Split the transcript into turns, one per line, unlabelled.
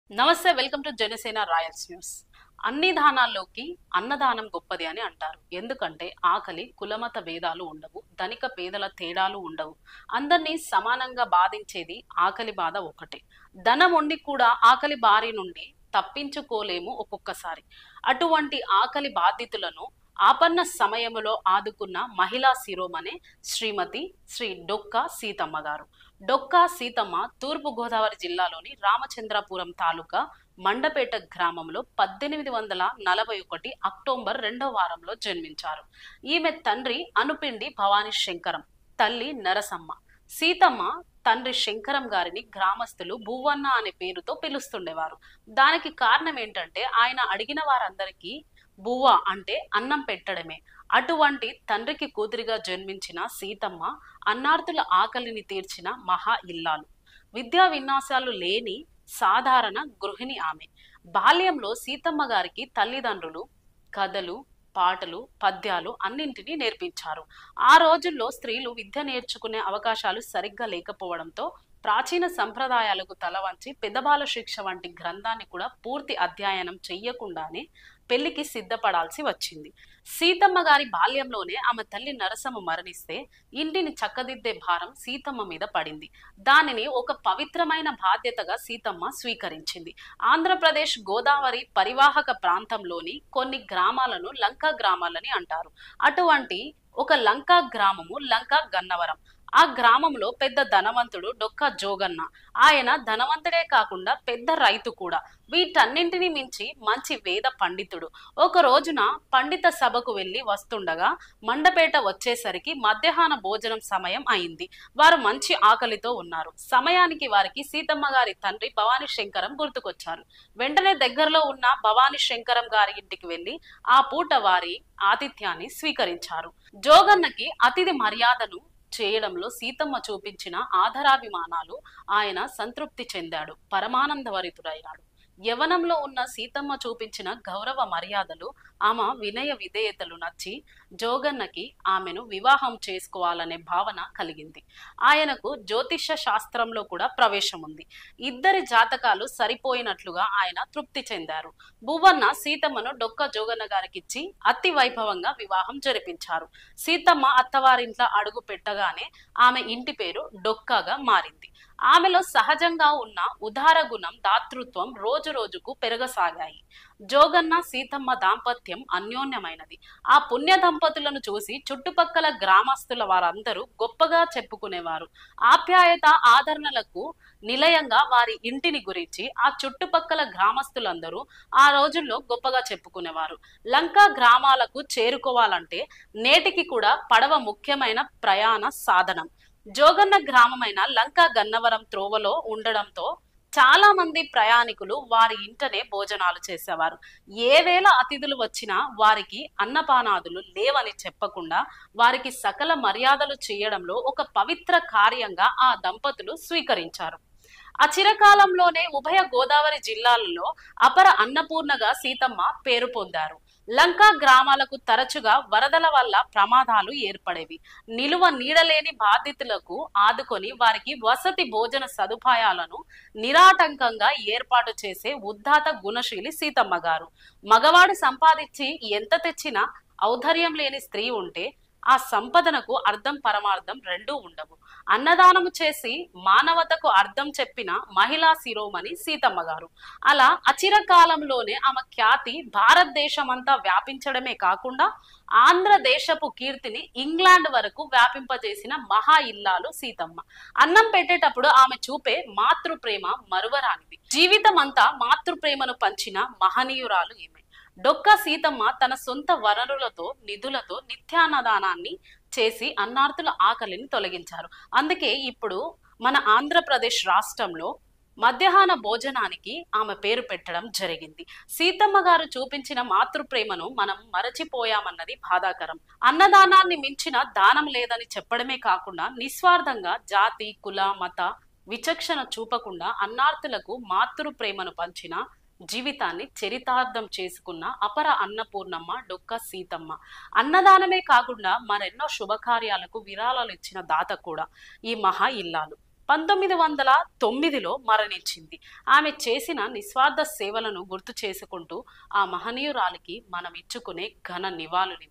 నమస్తే, welcome to Janasena Royals news. అన్ని దానాల్లోకి అన్నదానం గొప్పది అని అంటారు. ఎందుకంటే ఆకలి కులమత భేదాలు ఉండవు, ధనిక పేదల తేడాలు ఉండవు. అందరినీ సమానంగా బాధించేది ఆకలి బాధ ఒకటే. ధనం ఉండి కూడా ఆకలి బారి నుండి తప్పించుకోలేము ఒక్కొక్కసారి. అటువంటి ఆకలి బాధితులను ఆపన్న సమయంలో ఆదుకున్న మహిళా శిరోమణి శ్రీమతి శ్రీ డొక్కా సీతమ్మ గారు. డొక్కా సీతమ్మ తూర్పు గోదావరి జిల్లాలోని రామచంద్రపురం తాలూకా మండపేట గ్రామంలో 1841 అక్టోబర్ 2వ వారంలో జన్మించారు. ఈమె తండ్రి అనుపిండి భవానీ శంకరం, తల్లి నరసమ్మ. సీతమ్మ తండ్రి శంకరం గారిని గ్రామస్తులు బువ్వన్న అనే పేరుతో పిలుస్తుండేవారు. దానికి కారణం ఏంటంటే ఆయన అడిగిన వారందరికీ బువ్వ అంటే అన్నం పెట్టడమే. అటువంటి తండ్రికి కూతురిగా జన్మించిన సీతమ్మ అన్నార్తుల ఆకలిని తీర్చిన మహా ఇల్లాలు. విద్యా విన్యాసాలు లేని సాధారణ గృహిణి ఆమె. బాల్యంలో సీతమ్మ గారికి తల్లిదండ్రులు కథలు, పాటలు, పద్యాలు అన్నింటినీ నేర్పించారు. ఆ రోజుల్లో స్త్రీలు విద్య నేర్చుకునే అవకాశాలు సరిగ్గా లేకపోవడంతో ప్రాచీన సంప్రదాయాలకు తలవంచి పెద్దబాల శిక్ష వంటి గ్రంథాన్ని కూడా పూర్తి అధ్యయనం చెయ్యకుండానే పెళ్లికి సిద్ధపడాల్సి వచ్చింది. సీతమ్మ గారి బాల్యంలోనే ఆమె తల్లి నరసమ్మ మరణిస్తే ఇంటిని చక్కదిద్దే భారం సీతమ్మ మీద పడింది. దానిని ఒక పవిత్రమైన బాధ్యతగా సీతమ్మ స్వీకరించింది. ఆంధ్రప్రదేశ్ గోదావరి పరివాహక ప్రాంతంలోని కొన్ని గ్రామాలను లంకా గ్రామాలని అంటారు. అటువంటి ఒక లంకా గ్రామము లంకా గన్నవరం. ఆ గ్రామంలో పెద్ద ధనవంతుడు డొక్కా జోగన్న. ఆయన ధనవంతుడే కాకుండా పెద్ద రైతు కూడా. వీటన్నింటినీ మించి మంచి వేద పండితుడు. ఒక రోజున పండిత సభకు వెళ్లి వస్తుండగా మండపేట వచ్చేసరికి మధ్యాహ్న భోజనం సమయం అయింది. వారు మంచి ఆకలితో ఉన్నారు. సమయానికి వారికి సీతమ్మ గారి తండ్రి భవానీ శంకరం గుర్తుకొచ్చారు. వెంటనే దగ్గరలో ఉన్న భవానీ శంకరం గారి ఇంటికి వెళ్లి ఆ పూట వారి ఆతిథ్యాన్ని స్వీకరించారు. జోగన్నకి అతిథి మర్యాదను చేయడంలో సీతమ్మ చూపించిన ఆదరాభిమానాలు ఆయన సంతృప్తి చెందాడు, పరమానందభరితుడైనాడు. యవనంలో ఉన్న సీతమ్మ చూపించిన గౌరవ మర్యాదలు, ఆమె వినయ విధేయతలు నచ్చి జోగన్నకి ఆమెను వివాహం చేసుకోవాలనే భావన కలిగింది. ఆయనకు జ్యోతిష శాస్త్రంలో కూడా ప్రవేశం ఉంది. ఇద్దరి జాతకాలు సరిపోయినట్లుగా ఆయన తృప్తి చెందారు. బువ్వన్న సీతమ్మను డొక్క జోగన్న గారికిచ్చి అతి వైభవంగా వివాహం జరిపించారు. సీతమ్మ అత్తవారింట్లో అడుగు పెట్టగానే ఆమె ఇంటి పేరు డొక్కాగా మారింది. ఆమెలో సహజంగా ఉన్న ఉదార గుణం, దాతృత్వం రోజు రోజుకు పెరగసాగాయి. జోగన్న సీతమ్మ దాంపత్యం అన్యోన్యమైనది. ఆ పుణ్య దంపతులను చూసి చుట్టుపక్కల గ్రామస్తుల వారందరూ గొప్పగా చెప్పుకునేవారు. ఆప్యాయత ఆదరణలకు నిలయంగా వారి ఇంటిని గురించి ఆ చుట్టుపక్కల గ్రామస్తులందరూ ఆ రోజుల్లో గొప్పగా చెప్పుకునేవారు. లంకా గ్రామాలకు చేరుకోవాలంటే నేటికి కూడా పడవ ముఖ్యమైన ప్రయాణ సాధనం. జోగన్న గ్రామమైన లంకా గన్నవరం త్రోవలో ఉండడంతో చాలా మంది ప్రయాణికులు వారి ఇంటనే భోజనాలు చేసేవారు. ఏ వేళ అతిథులు వచ్చినా వారికి అన్నపానాదులు లేవని చెప్పకుండా వారికి సకల మర్యాదలు చేయడంలో ఒక పవిత్ర కార్యంగా ఆ దంపతులు స్వీకరించారు. చిరకాలంలోనే ఉభయ గోదావరి జిల్లాలలో అపర అన్నపూర్ణగా సీతమ్మ పేరు పొందారు. లంకా గ్రామాలకు తరచుగా వరదల వల్ల ప్రమాదాలు ఏర్పడేవి. నిలువ నీడలేని బాధితులకు ఆదుకొని వారికి వసతి భోజన సదుపాయాలను నిరాటంకంగా ఏర్పాటు చేసే ఉద్దాత గుణశీలి సీతమ్మ గారు. మగవాడు సంపాదించి ఎంత తెచ్చినా ఔదార్యం లేని స్త్రీ ఉంటే ఆ సంపదనకు అర్థం పరమార్థం రెండూ ఉండవు. అన్నదానము చేసి మానవతకు అర్థం చెప్పిన మహిళా శిరోమణి సీతమ్మ గారు. అలా అచిరకాలంలోనే ఆమె ఖ్యాతి భారతదేశమంతా వ్యాపించడమే కాకుండా ఆంధ్రదేశపు కీర్తిని ఇంగ్లాండ్ వరకు వ్యాపింపజేసిన మహా ఇల్లాలు సీతమ్మ. అన్నం పెట్టేటప్పుడు ఆమె చూపే మాతృప్రేమ మరువరానిది. జీవితం అంతా మాతృప్రేమను పంచిన మహనీయురాలు ఈమె. డొక్కా సీతమ్మ తన సొంత వనరులతో నిధులతో నిత్యాన్నదానాన్ని చేసి అన్నార్తుల ఆకలిని తొలగించారు. అందుకే ఇప్పుడు మన ఆంధ్రప్రదేశ్ రాష్ట్రంలో మధ్యాహ్న భోజనానికి ఆమె పేరు పెట్టడం జరిగింది. సీతమ్మ గారు చూపించిన మాతృప్రేమను మనం మరచిపోయామన్నది బాధాకరం. అన్నదానాన్ని మించిన దానం లేదని చెప్పడమే కాకుండా నిస్వార్థంగా జాతి, కుల, మత విచక్షణ చూపకుండా అన్నార్తులకు మాతృప్రేమను పంచిన జీవితాన్ని చరితార్థం చేసుకున్న అపర అన్నపూర్ణమ్మ డొక్కా సీతమ్మ. అన్నదానమే కాకుండా మరెన్నో శుభకార్యాలకు విరాళాలు ఇచ్చిన దాత కూడా ఈ మహా ఇల్లాలు. 1909లో మరణించింది. ఆమె చేసిన నిస్వార్థ సేవలను గుర్తు చేసుకుంటూ ఆ మహనీయురాలికి మనం ఇచ్చుకునే ఘన నివాళులివి.